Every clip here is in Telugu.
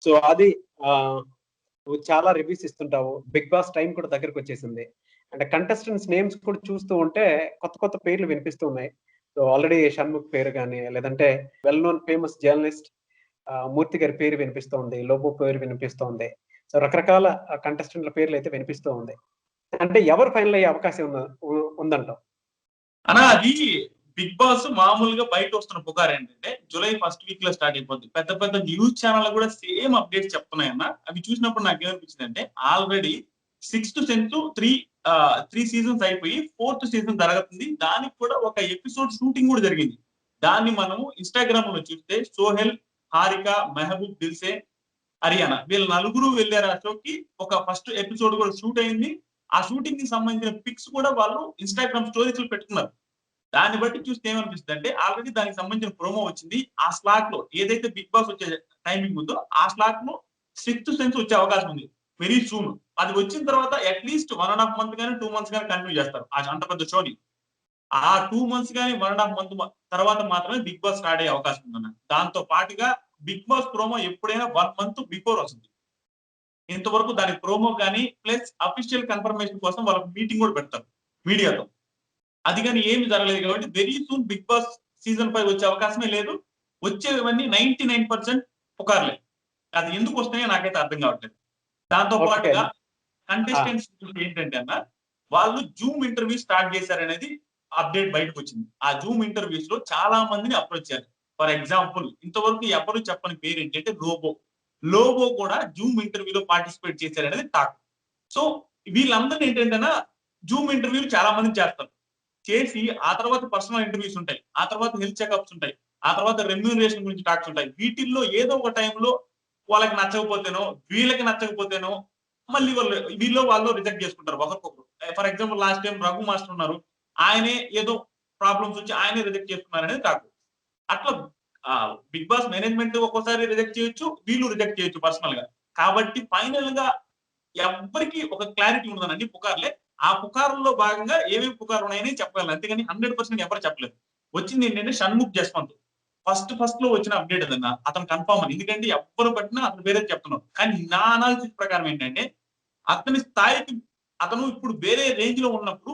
సో అది నువ్వు చాలా రివ్యూస్ ఇస్తుంటావు. 'బిగ్ బాస్' టైమ్ కూడా దగ్గరకొచ్చేసింది. అంటే కంటెస్టెంట్స్ నేమ్స్ కూడా చూస్తూ ఉంటే కొత్త కొత్త పేర్లు వినిపిస్తూ ఉన్నాయి. సో ఆల్రెడీ 'షణ్ముఖ్' పేరు గాని, లేదంటే వెల్ నోన్ ఫేమస్ జర్నలిస్ట్ 'మూర్తి' గారి పేరు వినిపిస్తోంది. 'లోబో' పేరు వినిపిస్తోంది. సో రకరకాల కంటెస్టెంట్‌ల పేర్లయితే వినిపిస్తూ ఉంది. అంటే ఎవరు ఫైనల్ అయ్యే అవకాశం ఉందంటావు? అన్నా అది బిగ్ బాస్ మామూలుగా బయట వస్తున్న పుకారు ఏంటంటే జూలై ఫస్ట్ వీక్ లో స్టార్ట్ అయిపోద్ది. పెద్ద పెద్ద న్యూస్ ఛానల్ కూడా సేమ్ అప్డేట్స్ చెప్తున్నాయన్న. అవి చూసినప్పుడు నాకు ఏమనిపించింది అంటే ఆల్రెడీ 6th సెన్స్ 3 సీజన్స్ అయిపోయి 4th సీజన్ జరుగుతుంది. దానికి కూడా ఒక ఎపిసోడ్ షూటింగ్ కూడా జరిగింది. దాన్ని మనము ఇన్స్టాగ్రామ్ లో చూస్తే సోహెల్, హారిక, మెహబూబ్ దిల్సే, హరియానా వీళ్ళ నలుగురు వెళ్ళారు ఆ షోకి. ఒక ఫస్ట్ ఎపిసోడ్ కూడా షూట్ అయింది. ఆ షూటింగ్ కి సంబంధించిన పిక్స్ కూడా వాళ్ళు ఇన్స్టాగ్రామ్ స్టోరీస్ లో పెట్టుకున్నారు. దాన్ని బట్టి చూస్తే ఏమనిపిస్తుంది అంటే ఆల్రెడీ దానికి సంబంధించిన ప్రోమో వచ్చింది. ఆ స్లాట్ లో ఏదైతే బిగ్ బాస్ వచ్చే టైమింగ్ ఉందో ఆ స్లాట్ లో 6th సెన్స్ వచ్చే అవకాశం ఉంది వెరీ సూన్. అది వచ్చిన తర్వాత అట్లీస్ట్ 1.5 మంత్ కానీ 2 మంత్స్ కానీ కంటిన్యూ చేస్తారు అంత పెద్ద షోని. ఆ 2 మంత్స్ కానీ 1.5 మంత్ తర్వాత మాత్రమే బిగ్ బాస్ స్టార్ట్ అయ్యే అవకాశం ఉందన్న. దాంతో పాటుగా బిగ్ బాస్ ప్రోమో ఎప్పుడైనా 1 మంత్ బిఫోర్ వస్తుంది. ఇంతవరకు దాని ప్రోమో కానీ ప్లస్ అఫీషియల్ కన్ఫర్మేషన్ కోసం వాళ్ళకి మీటింగ్ కూడా పెడతారు మీడియాతో. అది కానీ ఏమి జరగలేదు కాబట్టి very soon Big Boss season 5 వచ్చే అవకాశమే లేదు. వచ్చేవన్నీ 99% పుకార్లే. అది ఎందుకు వస్తున్నాయో నాకైతే అర్థం కావట్లేదు. దాంతో పాటుగా కంటెస్టెంట్స్ ఏంటంటే అన్న వాళ్ళు జూమ్ ఇంటర్వ్యూ స్టార్ట్ చేశారనేది అప్డేట్ బయటకు వచ్చింది. ఆ జూమ్ ఇంటర్వ్యూస్ లో చాలా మందిని అప్రోచ్ చేశారు. ఫర్ ఎగ్జాంపుల్ ఇంతవరకు ఎవరు చెప్పని పేరు ఏంటంటే లోబో కూడా జూమ్ ఇంటర్వ్యూలో పార్టిసిపేట్ చేశారనేది టాక్. సో వీళ్ళందరూ ఏంటంటే జూమ్ ఇంటర్వ్యూలు చాలా మంది చేస్తారు. చేసి ఆ తర్వాత పర్సనల్ ఇంటర్వ్యూస్ ఉంటాయి. ఆ తర్వాత హెల్త్ చెకప్స్ ఉంటాయి. ఆ తర్వాత రెమ్యూనరేషన్ గురించి టాక్స్ ఉంటాయి. వీటిల్లో ఏదో ఒక టైంలో వాళ్ళకి నచ్చకపోతేనో, వీళ్ళకి నచ్చకపోతేనో మళ్ళీ వాళ్ళు రిజెక్ట్ చేసుకుంటారు ఒకరికొకరు. For example last time Raghu master ఉన్నారు. ఆయనే ఏదో ప్రాబ్లమ్స్ వచ్చి ఆయనే రిజెక్ట్ చేసుకున్నారు అనేది టాక్. అట్లా బిగ్ బాస్ మేనేజ్మెంట్ ఒక్కోసారి రిజెక్ట్ చేయొచ్చు, వీళ్ళు రిజెక్ట్ చేయొచ్చు పర్సనల్ గా. కాబట్టి ఫైనల్ గా ఎవ్వరికి ఒక క్లారిటీ ఉండదనండి పుకార్లే. ఆ పుకారుల్లో భాగంగా ఏమేమి పుకార్లు ఉన్నాయని చెప్పగలను. అంతేగాని 100% ఎవరు చెప్పలేదు. వచ్చింది ఏంటంటే షణ్ముఖ్ జస్వంత్ ఫస్ట్ లో వచ్చిన అప్డేట్ అదన్న. అతను కన్ఫర్మ్ అని. ఎందుకంటే ఎవ్వరు పట్టినా అతను వేరే చెప్తున్నారు. కానీ నా అనాలిసిస్ ప్రకారం ఏంటంటే అతని స్థాయికి అతను ఇప్పుడు వేరే రేంజ్ లో ఉన్నప్పుడు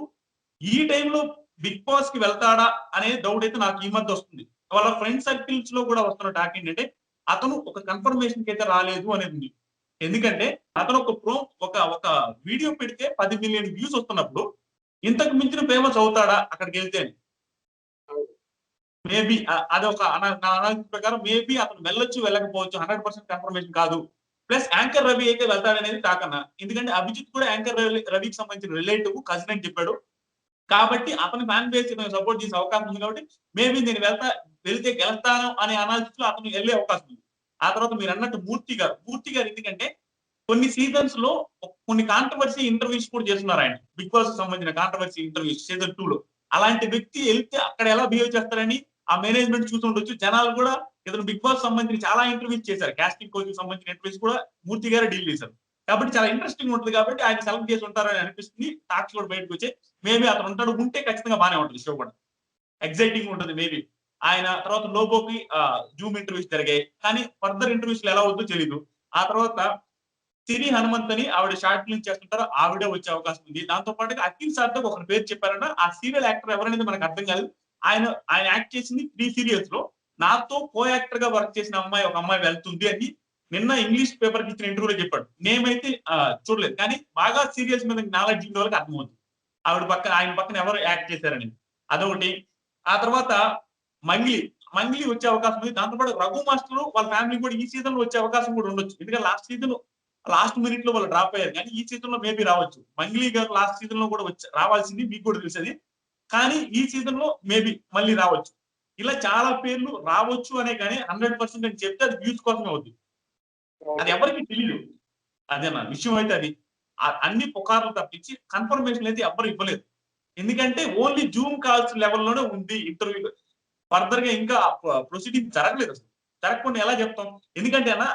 ఈ టైంలో బిగ్ బాస్ కి వెళ్తాడా అనే డౌట్ అయితే నాకు ఈ మధ్య వస్తుంది. వాళ్ళ ఫ్రెండ్ సర్కిల్స్ లో కూడా వస్తున్న టాక్ ఏంటంటే అతను ఒక కన్ఫర్మేషన్ కి అయితే రాలేదు అనేది ఉంది. ఎందుకంటే అతను ఒక వీడియో పెడితే 10 మిలియన్ వ్యూస్ వస్తున్నప్పుడు ఇంతకు మించిన ఫేమస్ అవుతాడా అక్కడికి వెళ్తే? మేబీ అదొక నా అనాలిసిస్ ప్రకారం మేబీ అతను వెళ్ళొచ్చు, వెళ్ళకపోవచ్చు. 100% కన్ఫర్మేషన్ కాదు. ప్లస్ యాంకర్ రవి అయితే వెళ్తాడనేది టాక్ అన్న. ఎందుకంటే అభిజిత్ కూడా యాంకర్ రవికి సంబంధించిన రిలేటివ్ కజిన్ అని చెప్పాడు. కాబట్టి అతని ఫ్యాన్ బేస్ సపోర్ట్ చేసే అవకాశం ఉంది కాబట్టి మేబీ నేను వెళ్తే గెలుస్తాను అనే అనాలిసిస్ లో అతను వెళ్ళే అవకాశం ఉంది. ఆ తర్వాత మీరు అన్నట్టు మూర్తి గారు ఎందుకంటే కొన్ని సీజన్స్ లో కొన్ని కాంట్రవర్సీ ఇంటర్వ్యూస్ కూడా చేస్తున్నారు ఆయన. బిగ్ బాస్ కి సంబంధించిన కాంట్రవర్సీ ఇంటర్వ్యూస్ సీజన్ 2 లో. అలాంటి వ్యక్తి వెళ్తే అక్కడ ఎలా బిహేవ్ చేస్తారని ఆ మేనేజ్మెంట్ చూస్తుండొచ్చు. జనాలు కూడా ఇతను బిగ్ బాస్ సంబంధించిన చాలా ఇంటర్వ్యూస్ చేశారు. కాస్టింగ్ కోచ్ సంబంధించిన ఇంటర్వ్యూస్ కూడా మూర్తి గారే డీల్ చేశారు. కాబట్టి చాలా ఇంట్రెస్టింగ్ ఉంటుంది కాబట్టి ఆయన సెలెక్ట్ చేసి ఉంటారని అనిపిస్తుంది. టాక్స్ కూడా బయటకు వచ్చాయి. మేబీ అతను ఉంటాడు. ఉంటే ఖచ్చితంగా బాగానే ఉంటుంది షో కూడా. ఎక్సైటింగ్ ఉంటుంది మేబీ. ఆయన తర్వాత లోబోకి జూమ్ ఇంటర్వ్యూస్ జరిగాయి. కానీ ఫర్దర్ ఇంటర్వ్యూస్ ఎలా అవుతుందో తెలీదు. ఆ తర్వాత సిరి హనుమంత్ అని ఆవిడ షార్ట్ ఫిల్మ్ చేస్తుంటారు. ఆవిడే వచ్చే అవకాశం ఉంది. దాంతో పాటుగా అఖిల్ సార్థక్ ఒక పేరు చెప్పారన్న. ఆ సీరియల్ యాక్టర్ ఎవరనేది మనకు అర్థం కాదు. ఆయన యాక్ట్ చేసింది 3 సీరియల్స్ లో. నాతో కో యాక్టర్ గా వర్క్ చేసిన ఒక అమ్మాయి వెళ్తుంది అని నిన్న ఇంగ్లీష్ పేపర్ కి ఇచ్చిన ఇంటర్వ్యూలో చెప్పాడు. నేమైతే చూడలేదు. కానీ బాగా సీరియల్స్ మీద నాలెడ్జ్ ఉండే వాళ్ళకి అర్థమవుతుంది ఆయన పక్కన ఎవరు యాక్ట్ చేశారని. అదొకటి. ఆ తర్వాత మంగ్లీ వచ్చే అవకాశం ఉంది. దాంతో పాటు రఘు మాస్టర్ వాళ్ళ ఫ్యామిలీ కూడా ఈ సీజన్ లో వచ్చే అవకాశం కూడా ఉండొచ్చు. ఎందుకంటే లాస్ట్ మినిట్ లో వాళ్ళు డ్రాప్ అయ్యారు. కానీ ఈ సీజన్ లో మేబీ రావచ్చు. మంగ్లీ గారు లాస్ట్ సీజన్ లో కూడా రావాల్సింది మీకు కూడా తెలిసేది. కానీ ఈ సీజన్ లో మేబీ మళ్ళీ రావచ్చు. ఇలా చాలా పేర్లు రావచ్చు అనే కానీ 100% అని చెప్తే అది వ్యూస్ కోసమే అవుతుంది. అది ఎవరికి తెలియదు. అదేనా విషయం అయితే అది. అన్ని పుకార్లు తప్పించి కన్ఫర్మేషన్ అయితే ఎవ్వరు ఇవ్వలేదు. ఎందుకంటే ఓన్లీ జూమ్ కాల్స్ లెవెల్లోనే ఉంది ఇంటర్వ్యూ. ఫర్దర్ గా ఇంకా ప్రొసీడింగ్ జరగలేదు అసలు. జరగకుండా ఎలా చెప్తాం? ఎందుకంటే అన్న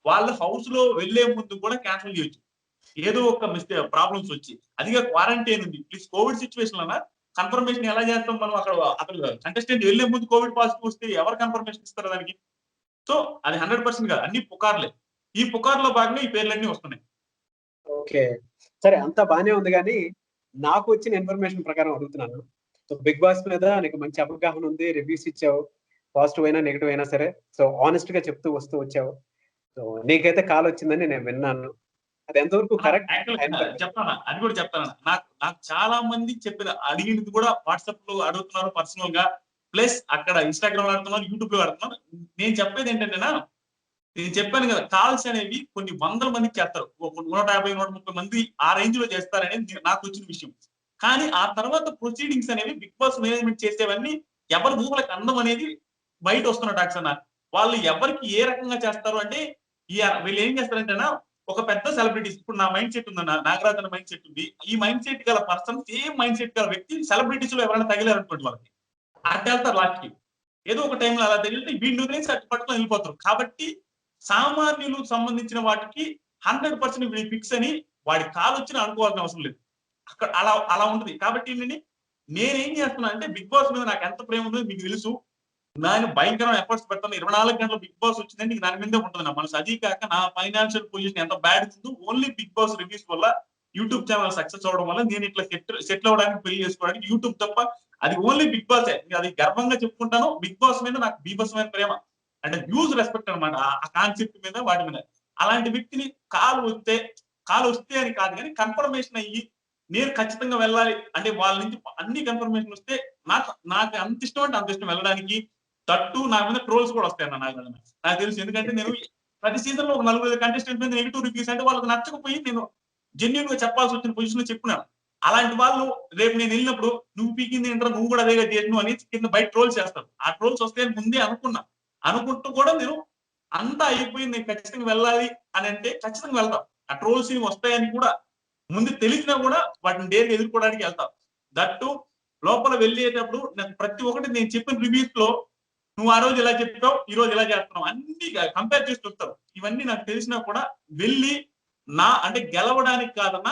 వాళ్ళ హౌస్ లో వెళ్లే ముందు కూడా క్యాన్సిల్ చేయొచ్చు. ఏదో ఒక ప్రాబ్లమ్స్ వచ్చి. అదిగా క్వారంటైన్ ఉంది. ప్లీజ్ కోవిడ్ సిచ్యువేషన్ అన్న కన్ఫర్మేషన్ ఎలా చేస్తాం మనం? అక్కడ కంటెస్టెంట్ వెళ్లే ముందు కోవిడ్ పాజిటివ్ వస్తే ఎవరు కన్ఫర్మేషన్ ఇస్తారు దానికి? సో అది 100% కాదు. అన్ని పుకార్లే. ఈ పుకార్లో భాగంగా ఈ పేర్లన్నీ వస్తున్నాయి. ఓకే. సరే అంతా బానే ఉంది గానీ, నాకు వచ్చిన ఇన్ఫర్మేషన్ ప్రకారం అడుగుతున్నాను. సో 'బిగ్ బాస్' మీద నీకు మంచి అవగాహన ఉంది. రివ్యూస్ ఇచ్చావు. పాజిటివ్ అయినా, నెగెటివ్ అయినా సరే. సో హానెస్ట్‌గా చెప్తూ వస్తూ వచ్చావు. సో నీకైతే కాలొచ్చిందని నేను విన్నాను. అది ఎంతవరకు కరెక్ట్? యాక్చువల్‌గా చెప్తాను. అది కూడా చెప్తాను. నాకు నాకు చాలా మంది చెప్పిన అడిగినది కూడా వాట్సాప్‌లో అడుగుతున్నారు పర్సనల్‌గా. ప్లస్ అక్కడ ఇన్‌స్టాగ్రామ్‌లో అడుగుతున్నారు, యూట్యూబ్‌లో అడుగుతున్నారు. నేను చెప్పేది ఏంటంటేనా, నేను చెప్పాను కదా! కాల్స్ అనేవి కొన్ని వందల మందికి చేస్తారు. ఒక 150, 130 మంది ఆ రేంజ్‌లో చేస్తారనేది నాకొచ్చిన విషయం. కానీ ఆ తర్వాత ప్రొసీడింగ్స్ అనేవి బిగ్ బాస్ మేనేజ్‌మెంట్ చేసేవన్నీ ఎవరి ఊహలకు అందం అనేది బయట వస్తున్న టాక్స్ అన్న. వాళ్ళు ఎవరికి ఏ రకంగా చేస్తారు అంటే, వీళ్ళు ఏం చేస్తారంటేనా, ఒక పెద్ద సెలబ్రిటీస్ ఇప్పుడు నా మైండ్ సెట్ ఉందన్న. నాగరాజు అన్న మైండ్ సెట్ ఉంది. ఈ మైండ్ సెట్ గల పర్సన్ సేమ్ మైండ్ సెట్ గల వ్యక్తి సెలబ్రిటీస్‌లో ఎవరైనా తగిలారనుకోండి వాళ్ళకి. అటెళ్తారు లాస్ట్‌కి. ఏదో ఒక టైంలో అలా తగిలితే వీడిని వదిలేసి అటు పట్టుకొని వెళ్ళిపోతారు. కాబట్టి సామాన్యులకు సంబంధించిన వాటికి 100% వీడు ఫిక్స్ అని వాడి కాలొచ్చినా అనుకోవాల్సిన అవసరం లేదు. అక్కడ అలా అలా ఉంటది. కాబట్టి నేనేం చేస్తున్నా అంటే బిగ్ బాస్ మీద నాకు ఎంత ప్రేమ ఉందో మీకు తెలుసు. నేను భయంకరమైన ఎఫర్ట్స్ పెడతాను. 24 గంటలు బిగ్ బాస్ వచ్చిందంటే ఇంక దాని మీదే ఉంటది నా మనసు. అదీ కాక నా ఫైనాన్షియల్ పొజిషన్ ఎంత బ్యాడ్ ఉందో ఓన్లీ బిగ్ బాస్ రివ్యూస్ వల్ల యూట్యూబ్ ఛానెల్ సక్సెస్ అవ్వడం వల్ల నేను ఇట్లా సెటిల్ అవ్వడానికి, పెళ్లి చేసుకోవడానికి యూట్యూబ్ తప్ప అది ఓన్లీ బిగ్ బాసే. అది గర్వంగా చెప్పుకుంటాను. బిగ్ బాస్ మీద నాకు బీభత్సమైన ప్రేమ. అంటే హ్యూజ్ రెస్పెక్ట్ అన్నమాట. ఆ కాన్సెప్ట్ మీద వాటి మీద. అలాంటి వ్యక్తిని కాలొస్తే అని కాదు గానీ కన్ఫర్మేషన్ అయ్యి నేను ఖచ్చితంగా వెళ్ళాలి అంటే వాళ్ళ నుంచి అన్ని కన్ఫర్మేషన్ వస్తే నాకు అంత ఇష్టం అంటే అంత ఇష్టం వెళ్ళడానికి. తట్టు నా మీద ట్రోల్స్ కూడా వస్తాయన్న నాకు తెలుసు. ఎందుకంటే నేను ప్రతి సీజన్‌లో ఒక 4, 5 కంటెస్టెంట్ మీద నెగెటివ్ రివ్యూస్ అంటే వాళ్ళకి నచ్చకపోయి నేను జెన్యూన్‌గా చెప్పాల్సొచ్చిన పొజిషన్‌లో చెప్పుకున్నాను. అలాంటి వాళ్ళు రేపు నేనెళ్ళినప్పుడు "నువ్వు పీకింది ఏంట్రా? నువ్వు కూడా అదేగా చేసినవు" అని కింద బయట ట్రోల్స్ చేస్తారు. ఆ ట్రోల్స్ వస్తాయని ముందే అనుకున్నా. అనుకుంటూ కూడా నేను అంతా అయిపోయింది. నేను ఖచ్చితంగా వెళ్ళాలి అనంటే ఖచ్చితంగా వెళ్తాం. ఆ ట్రోల్స్ ఇవి వస్తాయని కూడా ముందు తెలిసినా కూడా వాటిని డేర్‌గా ఎదుర్కోవడానికి ఎళ్తాం. దట్ టూ లోపల వెళ్ళేటప్పుడు నాకు ప్రతి ఒక్కటి నేను చెప్పిన రివ్యూస్‌లో నువ్వు ఆ రోజు ఇలా చెప్పావు, ఈ రోజు ఇలా చేస్తున్నావు. అన్నీ కంపేర్ చేసి చెప్తారు. ఇవన్నీ నాకు తెలిసినా కూడా వెళ్లి అంటే గెలవడానికి కాదన్నా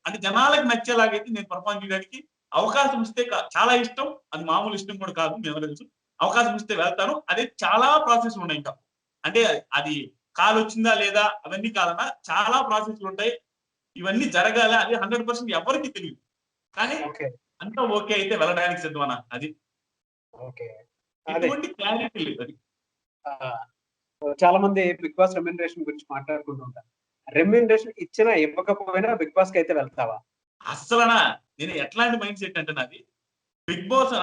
అంటే జనాలకి నచ్చేలాగైతే నేను పెర్ఫార్మ్ చేయడానికి అవకాశం ఇస్తే చాలా ఇష్టం. అది మామూలు ఇష్టం కూడా కాదు. మీ అందరికి తెలుసు. అవకాశం ఇస్తే వెళ్తాను. అదే చాలా ప్రాసెస్‌లు ఉన్నాయి ఇంకా. అంటే అది కాలొచ్చిందా లేదా అవన్నీ కాదన్నా చాలా ప్రాసెస్‌లు ఉంటాయి. ఇవన్నీ జరగాల అది 100% ఎవరికీ తెలీదు. కానీ ఓకే. అంతా ఓకే అయితే వెళ్ళడానికి సిద్ధం అన్న. అది. ఓకే. అదే. ఎటువంటి క్లారిటీ లేదు అది. ఆ! చాలా మంది 'బిగ్ బాస్' రెమ్యూనరేషన్ గురించి మాట్లాడుకుంటూ ఉంటారు. రెమ్యూనరేషన్ ఇచ్చినా, ఇవ్వకపోయినా 'బిగ్ బాస్'కైతే వెళ్తావా? అస్సలనా నేను ఎట్లాంటి మైండ్ సెట్ అంటే నాది. బిగ్ బాస్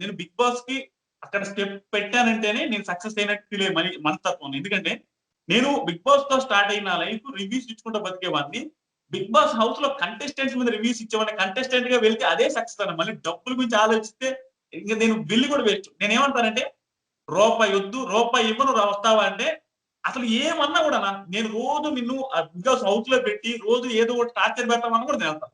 నేను బిగ్ బాస్‌కి అక్కడ స్టెప్ పెట్టానంటేనే నేను సక్సెస్ అయినట్టు ఫీల్ అయ్యే మనస్తత్వం. ఎందుకంటే నేను బిగ్ బాస్‌తో స్టార్ట్ అయిన నా లైఫ్ రివ్యూస్ ఇచ్చుకుంటూ బతికేవాడిని. బిగ్ బాస్ హౌస్‌లో కంటెస్టెంట్స్ మీద రివ్యూస్ ఇచ్చేవాడిని. కంటెస్టెంట్‌గా వెళ్తే అదే సక్సెస్ అన్న. మళ్ళీ డబ్బుల గురించి ఆలోచిస్తే ఇంక నేను వెళ్లి కూడా వేస్ట్. నేనేమంటానంటే రూపాయొద్దు, రూపాయి ఇవ్వను వస్తావా అంటే, అసలు ఏమన్నా గూడానా నేను రోజు నిన్ను బిగ్ బాస్ హౌస్‌లో పెట్టి రోజు ఏదో ఒకటి టార్చర్ పెడతామన్నా కూడా నేనెళ్తా.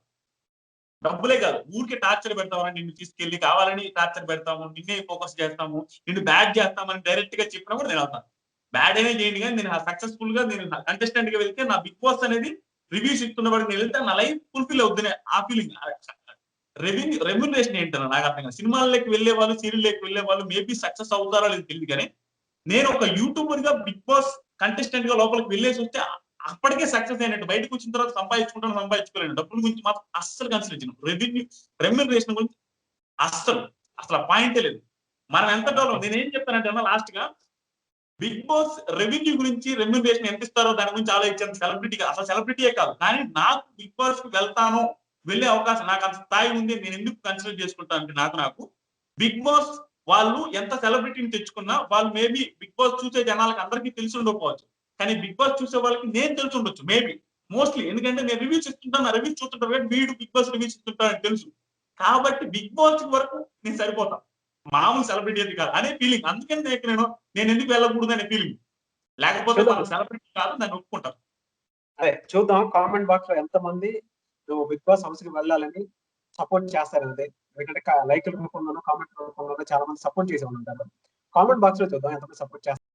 డబ్బులే కాదు. ఊరికే టార్చర్ పెడతామని నిన్ను తీసుకెళ్ళి కావాలని టార్చర్ పెడతాము. నిన్నే ఫోకస్ చేస్తాము. నిన్ను బ్యాడ్ చేస్తామని డైరెక్ట్‌గా చెప్పినా కూడా నేనెళ్తాను. బ్యాడ్ అయినా చేయండి గానీ నేను సక్సెస్‌ఫుల్‌గా నేను కంటెస్టెంట్‌గా వెళ్తే నా బిగ్ బాస్ అనేది రివ్యూస్ ఇస్తున్న వాడికి నేనెళ్తే నా లైఫ్ ఫుల్‌ఫిల్ అవుద్దనే ఆ ఫీలింగ్. రెమ్యూనరేషన్ ఏంటన్న నాకు అర్థం కాదు. సినిమాల్లోకి వెళ్ళేవాళ్ళు, సీరియల్‌లోకి వెళ్ళేవాళ్ళు మేబీ సక్సెస్ అవుతారో లేదో తెలీదు గానీ, నేను ఒక యూట్యూబర్‌గా బిగ్ బాస్ కంటెస్టెంట్‌గా లోపలికి వెళ్ళేసొస్తే అప్పటికే సక్సెస్ అయినట్టు. బయటకొచ్చిన తర్వాత సంపాదించుకోలేను. డబ్బుల గురించి మాత్రం అస్సలు కన్సిడర్ చేయను. రెమ్యూనరేషన్ గురించి అస్సలు. అసల పాయింటే లేదు. మనం ఎంతటోలం నేనేం చెప్తానంటే లాస్ట్‌గా బిగ్ బాస్ రెవెన్యూ గురించి రెమ్యూనరేషన్ ఎంత ఇస్తారో దాని గురించి ఆలోచించాను సెలబ్రిటీగా. అసలు సెలబ్రిటీయే కాదు. కానీ నాకు బిగ్ బాస్‌కి వెళ్తాను. వెళ్ళే అవకాశం నాకు అంత స్థాయి ఉంది. నేను ఎందుకు కన్సిడర్ చేసుకుంటా అంటే నాకు బిగ్ బాస్ వాళ్ళు ఎంత సెలబ్రిటీని తెచ్చుకున్నా వాళ్ళు మేబీ బిగ్ బాస్ చూసే జనాలకి అందరికీ తెలిసి ఉండకపోవచ్చు. కానీ బిగ్ బాస్ చూసే వాళ్ళకి నేను తెలిసి ఉండొచ్చు మేబీ. మోస్ట్‌లీ ఎందుకంటే నేను రివ్యూస్ ఇస్తుంటాను. నా రివ్యూస్ చూస్తుంటారు కాబట్టి వీడు బిగ్ బాస్ రివ్యూస్ ఇస్తుంటాడని తెలుసు. కాబట్టి బిగ్ బాస్ వరకు నేను సరిపోతా. మామూలు సెలబ్రిటీ అది కాదు అనే ఫీలింగ్. అందుకని నేనెందుకు వెళ్ళకూడదు అనే ఫీలింగ్. లేకపోతే చూద్దాం. మనం సెలబ్రిటీ కాదు దాన్ని ఒప్పుకుంటాం. అదే చూద్దాం కామెంట్ బాక్స్‌లో ఎంతమంది నువ్వు 'బిగ్ బాస్' హౌస్‌కి వెళ్ళాలని సపోర్ట్ చేస్తారనేది. ఎందుకంటే లైకుల రూపంలోనో, కామెంట్ రూపంలోనో చాలా మంది సపోర్ట్ చేసేవాళ్ళుంటారు. కామెంట్ బాక్స్‌లో చూద్దాం ఎంతమంది సపోర్ట్ చేస్తారు.